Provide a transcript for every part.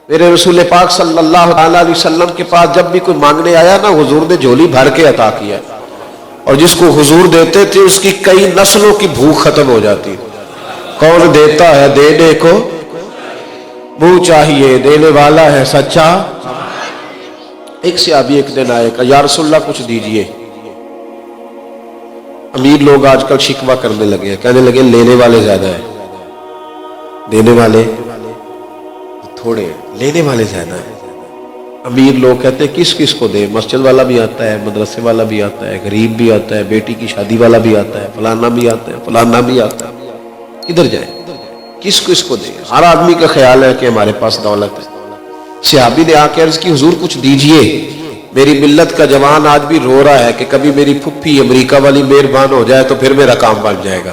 میرے رسول پاک صلی اللہ علیہ وسلم کے پاس جب بھی کوئی مانگنے آیا نا، حضور نے جھولی بھر کے عطا کیا، اور جس کو حضور دیتے تھے اس کی کئی نسلوں کی بھوک ختم ہو جاتی۔ کون دیتا ہے دینے کو منہ چاہیے، دینے والا ہے سچا۔ ایک صحابی ایک دن آئے، کہا یا رسول اللہ کچھ دیجئے۔ امیر لوگ آج کل شکوہ کرنے لگے، کہنے لگے لینے والے زیادہ ہیں، دینے والے تھوڑے ہیں، لینے والے زیادہ ہیں۔ امیر لوگ کہتے ہیں کس کس کو دے، مسجد والا بھی آتا ہے، مدرسے والا بھی آتا ہے، غریب بھی آتا ہے، بیٹی کی شادی والا بھی آتا ہے، فلانا بھی آتا ہے، فلانا بھی آتا ہے، کدھر جائیں، کس کس کو دے؟ ہر آدمی کا خیال ہے کہ ہمارے پاس دولت ہے۔ صحابی نے آ کے عرض کی حضور کچھ دیجئے، میری ملت کا جوان آج بھی رو رہا ہے کہ کبھی میری پھپھی امریکہ والی مہربان ہو جائے تو پھر میرا کام بن جائے گا،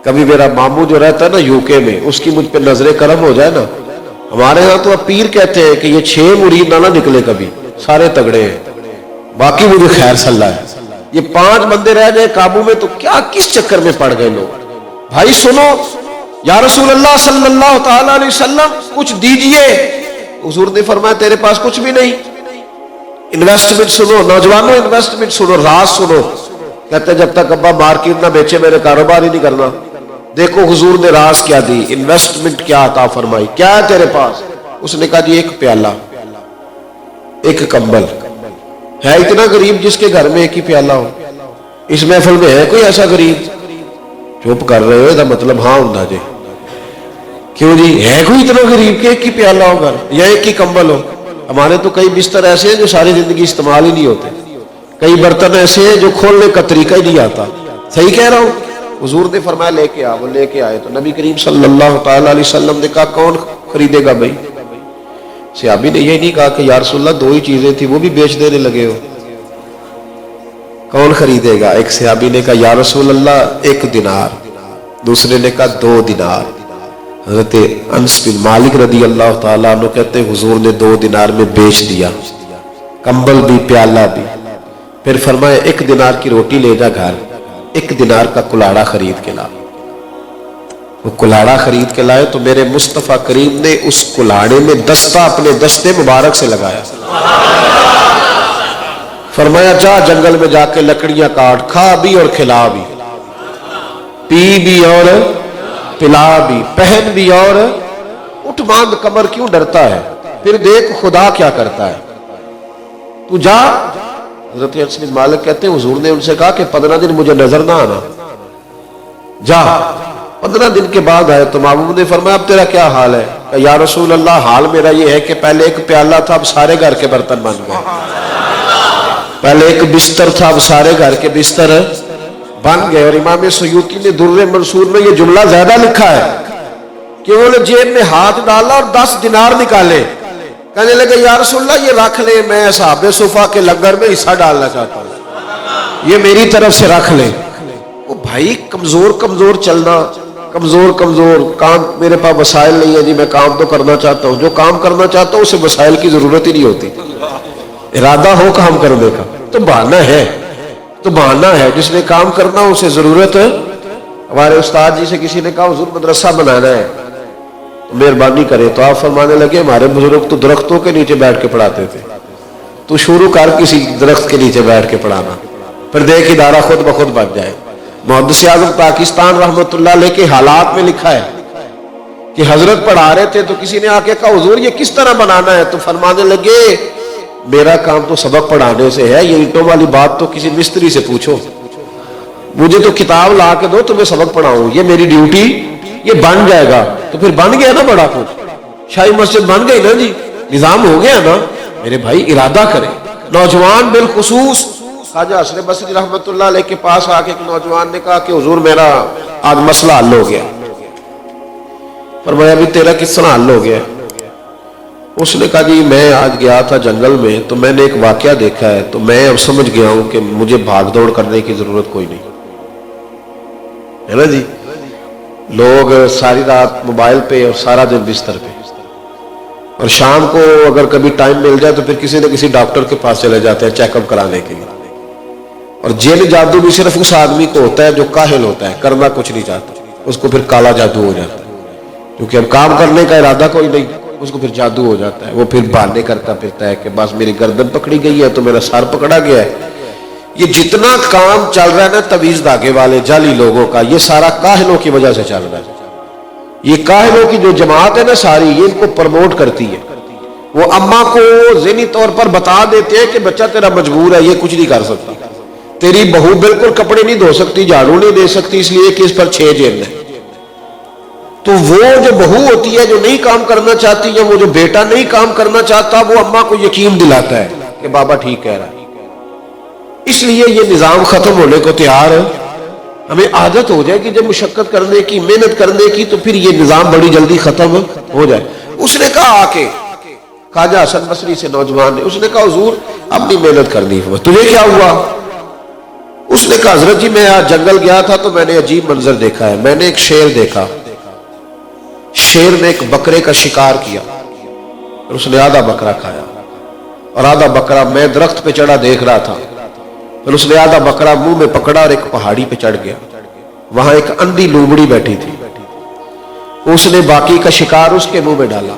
کبھی میرا ماموں جو رہتا ہے نا یو کے میں، اس کی مجھ پہ نظر کرم ہو جائے نا۔ ہمارے ہاں تو اب پیر کہتے ہیں کہ یہ 6 مرید نہ نکلے کبھی، سارے تگڑے ہیں، باقی مجھے خیر صلی اللہ ہے، یہ 5 بندے رہ جائے قابو میں تو کیا کس چکر میں پڑ گئے لوگ۔ بھائی سنو، یا رسول اللہ صلی اللہ تعالی علیہ وسلم کچھ دیجئے۔ حضور نے فرمایا تیرے پاس کچھ بھی نہیں؟ انویسٹمنٹ سنو نوجوانوں، انویسٹمنٹ سنو، راز سنو۔ کہتے ہیں جب تک ابا مارکیٹ نہ بیچے میرے کاروبار ہی نہیں کرنا۔ دیکھو حضور نے راز کیا دی، انویسٹمنٹ کیا عطا فرمائی۔ کیا ہے تیرے پاس؟ اس نے کہا جی ایک پیالہ، ایک کمبل۔ ہے اتنا غریب جس کے گھر میں ایک ہی پیالہ ہو؟ اس محفل میں ہے کوئی ایسا غریب؟ چپ کر رہے ہو، مطلب ہاں ہوں جی، کیوں جی؟ ہے کوئی اتنا غریب کہ ایک ہی پیالہ ہو گھر یا ایک ہی کمبل ہو؟ ہمارے تو کئی بستر ایسے ہیں جو ساری زندگی استعمال ہی نہیں ہوتے، کئی برتن ایسے ہیں جو کھولنے کا طریقہ ہی نہیں آتا۔ صحیح کہہ رہا ہوں؟ حضور نے فرمایا لے کے آ، وہ لے کے آئے تو نبی کریم صلی اللہ تعالی علیہ وسلم نے کہا کون خریدے گا بھائی؟ صحابی نے یہ نہیں کہا کہ یا رسول اللہ 2 ہی چیزیں تھی وہ بھی بیچ دینے لگے ہو، کون خریدے گا؟ ایک صحابی نے کہا یا رسول اللہ 1 دینار، دوسرے نے کہا 2 دینار۔ حضرت انس بن مالک رضی اللہ تعالیٰ عنہ کہتے ہیں حضور نے 2 دینار میں بیچ دیا، کمبل بھی پیالہ بھی۔ پھر فرمایا 1 دینار کی روٹی لے جا گھر، 1 دینار کا کلاڑا خرید کے لا۔ وہ کلاڑا خرید کے لائے تو میرے مصطفیٰ کریم نے اس کلاڑے میں دستہ اپنے دستے مبارک سے لگایا، فرمایا جا جنگل میں جا کے لکڑیاں کاٹ، کھا بھی اور کھلا بھی، پی بھی اور پلا بھی، پہن بھی اور اٹھ باندھ کمر کیوں ڈرتا ہے، پھر دیکھ خدا کیا کرتا ہے، تو جا۔ حضرت انس بن مالک کہتے ہیں حضور نے ان سے کہا کہ 15 دن مجھے نظر نہ آنا، جا۔ 15 دن کے بعد آئے تو محبوب نے فرمایا اب تیرا کیا حال ہے؟ کہ یا رسول اللہ حال میرا یہ ہے کہ پہلے 1 پیالہ تھا اب سارے گھر کے برتن بن گئے، پہلے 1 بستر تھا اب سارے گھر کے بستر بن گئے۔ اور امام سیوطی نے در منصور میں یہ جملہ زیادہ لکھا ہے کہ انہوں نے جیب میں ہاتھ ڈالا اور 10 دینار نکالے، کہنے لگے یا رسول اللہ یہ رکھ لے، میں اصحاب صفا کے لنگر میں حصہ ڈالنا چاہتا ہوں، یہ میری طرف سے رکھ لے۔ وہ بھائی کمزور کمزور چلنا، کمزور کام، میرے پاس وسائل نہیں ہے جی، میں کام تو کرنا چاہتا ہوں، جو کام کرنا چاہتا ہوں اسے وسائل کی ضرورت ہی نہیں ہوتی، ارادہ ہو کام کرنے کا تو بہانہ ہے، تو بہانہ ہے، جس نے کام کرنا اسے ضرورت ہے۔ ہمارے استاد جی سے کسی نے کہا حضور مدرسہ بنانا ہے تو مہربانی کرے، تو آپ فرمانے لگے ہمارے بزرگ تو درختوں کے نیچے بیٹھ کے پڑھاتے تھے، تو شروع کر کسی درخت کے نیچے بیٹھ کے پڑھانا، پھر دیکھ ادارہ خود بخود بن جائے۔ محدث اعظم پاکستان رحمۃ اللہ علیہ کے حالات میں لکھا ہے کہ حضرت پڑھا رہے تھے تو کسی نے آ کے کہا حضور یہ کس طرح بنانا ہے، تو فرمانے لگے میرا کام تو سبق پڑھانے سے ہے، یہ اینٹوں والی بات تو کسی مستری سے پوچھو، مجھے تو کتاب لا کے دو تو میں سبق پڑھاؤں، یہ میری ڈیوٹی، یہ بن جائے گا۔ تو پھر بن گیا نا بڑا کچھ، شاہی مسجد بن گئی نا جی، نظام ہو گیا نا۔ میرے بھائی ارادہ کریں، نوجوان بالخصوص خواجہ حسن بصری رحمۃ اللہ علیہ کے پاس آ کے ایک نوجوان نے کہا کہ حضور میرا آج مسئلہ حل ہو گیا۔ فرمایا بھی تیرا کس طرح حل ہو گیا؟ اس نے کہا جی میں آج گیا تھا جنگل میں تو میں نے ایک واقعہ دیکھا ہے تو میں اب سمجھ گیا ہوں کہ مجھے بھاگ دوڑ کرنے کی ضرورت کوئی نہیں ہے نا جی۔ لوگ ساری رات موبائل پہ اور سارا دن بستر پہ، اور شام کو اگر کبھی ٹائم مل جائے تو پھر کسی نہ کسی ڈاکٹر کے پاس چلے جاتے ہیں چیک اپ کرانے کے لیے۔ اور جن جادو بھی صرف اس آدمی کو ہوتا ہے جو کاہل ہوتا ہے، کرنا کچھ نہیں چاہتا، اس کو پھر کالا جادو ہو جاتا ہے، کیونکہ اب کام کرنے کا ارادہ کوئی نہیں۔ اس کو پھر جادو ہو جاتا ہے، وہ پھر بہانے کرتا پھرتا ہے کہ بس میری گردن پکڑی گئی ہے تو میرا سر پکڑا گیا ہے۔ یہ جتنا کام چل رہا ہے نا تویز دھاگے والے جعلی لوگوں کا، یہ سارا کاہلوں کی وجہ سے چل رہا ہے۔ یہ کاہلوں کی جو جماعت ہے نا ساری، یہ ان کو پروموٹ کرتی ہے۔ وہ اماں کو ذہنی طور پر بتا دیتے ہیں کہ بچہ تیرا مجبور ہے، یہ کچھ نہیں کر سکتا، تیری بہو بالکل کپڑے نہیں دھو سکتی، جھاڑو نہیں دے سکتی، اس لیے کہ اس پر 6 جیل ہے۔ تو وہ جو بہو ہوتی ہے جو نہیں کام کرنا چاہتی، یا وہ جو بیٹا نہیں کام کرنا چاہتا، وہ اماں کو یقین دلاتا ہے کہ بابا ٹھیک کہہ رہا ہے۔ اس لیے یہ نظام ختم ہونے کو تیار ہے۔ ہمیں عادت ہو جائے کہ جب مشقت کرنے کی، محنت کرنے کی، تو پھر یہ نظام بڑی جلدی ختم ہو جائے۔ اس نے کہا آ کے خواجہ حسن بصری سے نوجوان نے، اس نے کہا حضور اپنی محنت کرنی ہے، تجھے کیا ہوا؟ اس نے کہا حضرت جی میں آج جنگل گیا تھا تو میں نے عجیب منظر دیکھا ہے، میں نے ایک شیر دیکھا، شیر نے ایک بکرے کا شکار کیا اور اس نے آدھا بکرا کھایا، اور آدھا بکرا میں درخت پہ چڑھا دیکھ رہا تھا، اور اس نے آدھا بکرا منہ میں پکڑا اور ایک پہاڑی پہ چڑھ گیا، وہاں ایک اندھی لومڑی بیٹھی تھی، اس نے باقی کا شکار اس کے منہ میں ڈالا۔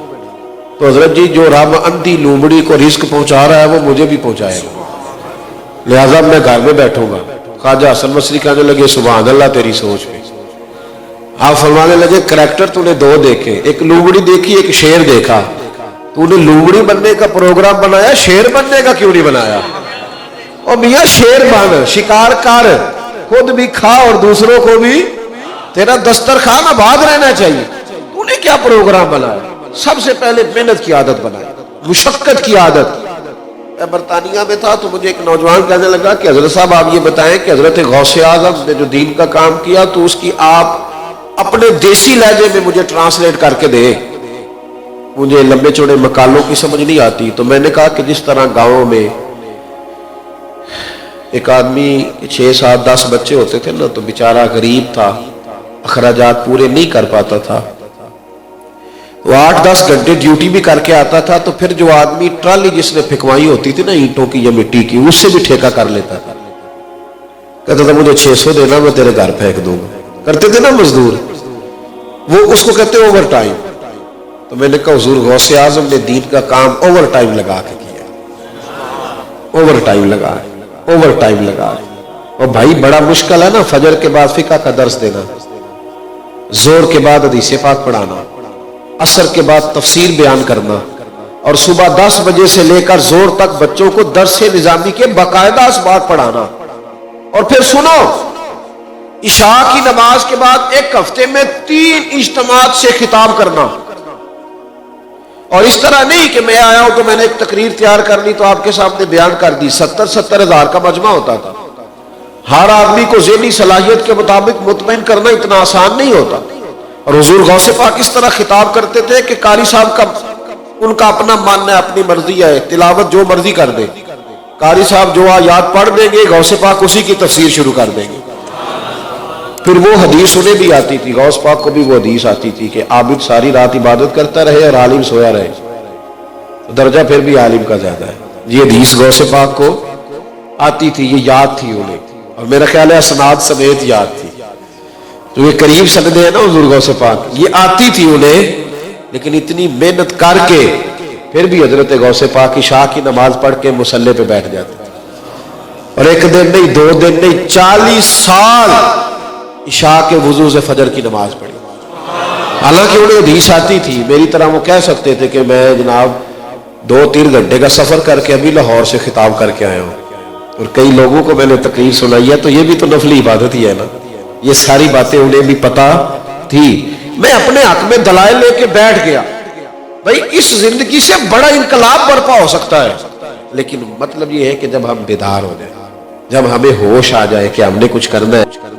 تو حضرت جی جو رب اندھی لومڑی کو رزق پہنچا رہا ہے وہ مجھے بھی پہنچائے گا، لہذا میں گھر میں بیٹھوں گا۔ خواجہ حسن بصری کہنے لگے سبحان اللہ تیری سوچ پہ۔ آپ فرمانے لگے کریکٹر تو نے 2 دیکھے، ایک لومڑی دیکھی ایک شیر دیکھا، تو نے لومڑی بننے کا پروگرام بنایا، شیر بننے کا کیوں نہیں بنایا؟ اور میاں شیر بن، شکار کر، خود بھی کھا اور دوسروں کو بھی، تیرا دسترخوان آباد رہنا چاہیے۔ تو نے کیا پروگرام بنایا؟ سب سے پہلے محنت کی عادت بنائی، مشقت کی عادت۔ میں برطانیہ میں تھا تو مجھے ایک نوجوان کہنے لگا کہ حضرت صاحب آپ یہ بتائیں کہ حضرت غوث اعظم نے جو دین کا کام کیا تو اس کی آپ اپنے دیسی لہجے میں مجھے ٹرانسلیٹ کر کے دے، مجھے لمبے چوڑے مقالوں کی سمجھ نہیں آتی۔ تو میں نے کہا کہ جس طرح گاؤں میں ایک آدمی 6 7 10 بچے ہوتے تھے نا، تو بیچارہ غریب تھا، اخراجات پورے نہیں کر پاتا تھا، وہ 8 10 گھنٹے ڈیوٹی بھی کر کے آتا تھا، تو پھر جو آدمی ٹرالی جس نے پھکوائی ہوتی تھی نا اینٹوں کی یا مٹی کی، اس سے بھی ٹھیکہ کر لیتا تھا، کہتا تھا مجھے 600 دینا میں تیرے گھر پھینک دوں گا، کرتے تھے نا مزدور، وہ اس کو کہتے اوور ٹائم۔ تو میں نے کہا حضور غوث اعظم نے دین کا کام اوور ٹائم لگا کے کیا، اوور ٹائم لگا، اوور ٹائم لگا۔ اور بھائی بڑا مشکل ہے نا فجر کے بعد فقہ کا درس دینا، زور کے بعد حدیث پاک پڑھانا، عصر کے بعد تفسیر بیان کرنا، اور صبح 10 بجے سے لے کر زور تک بچوں کو درس نظامی کے باقاعدہ اسباق پڑھانا، اور پھر سنو عشاء کی نماز کے بعد ایک ہفتے میں 3 اجتماعات سے خطاب کرنا۔ اور اس طرح نہیں کہ میں آیا ہوں تو میں نے ایک تقریر تیار کر لی تو آپ کے سامنے بیان کر دی، 70 ہزار کا مجمع ہوتا تھا۔ ہر آدمی کو ذہنی صلاحیت کے مطابق مطمئن کرنا اتنا آسان نہیں ہوتا۔ اور حضور غوث پاک اس طرح خطاب کرتے تھے کہ قاری صاحب کا ان کا اپنا ماننا ہے، اپنی مرضی ہے، تلاوت جو مرضی کر دے، قاری صاحب جو آیات پڑھ دیں گے غوث پاک اسی کی تفسیر شروع کر دیں گے۔ پھر وہ حدیث انہیں بھی آتی تھی، غوث پاک کو بھی وہ حدیث آتی تھی کہ عابد ساری رات عبادت کرتا رہے اور عالم سویا رہے، تو درجہ پھر بھی عالم کا زیادہ ہے۔ یہ حدیث غوث پاک کو آتی تھی، یہ یاد تھی انہیں، اور میرا خیال ہے اسناد سمیت یاد تھی۔ تو یہ قریب سندیں ہیں نا حضور غوث پاک، یہ آتی تھی انہیں، لیکن اتنی محنت کر کے پھر بھی حضرت غوث پاک عشاء کی نماز پڑھ کے مصلی پہ بیٹھ جاتے تھے، اور 1 دن نہیں 2 دن نہیں 40 سال عشاء کے وضو سے فجر کی نماز پڑھی۔ حالانکہ انہیں حدیث آتی تھی، میری طرح وہ کہہ سکتے تھے کہ میں جناب 2-3 گھنٹے کا سفر کر کے ابھی لاہور سے خطاب کر کے آیا ہوں، اور کئی لوگوں کو میں نے تقریر سنائی ہے، تو یہ بھی تو نفلی عبادت ہی ہے نا، یہ ساری باتیں انہیں بھی پتا تھی۔ میں اپنے حق میں دلائل لے کے بیٹھ گیا، بھائی اس زندگی سے بڑا انقلاب برپا ہو سکتا ہے، لیکن مطلب یہ ہے کہ جب ہم بیدار ہو جائیں، جب ہمیں ہوش آ جائے کہ ہم نے کچھ کرنا ہے۔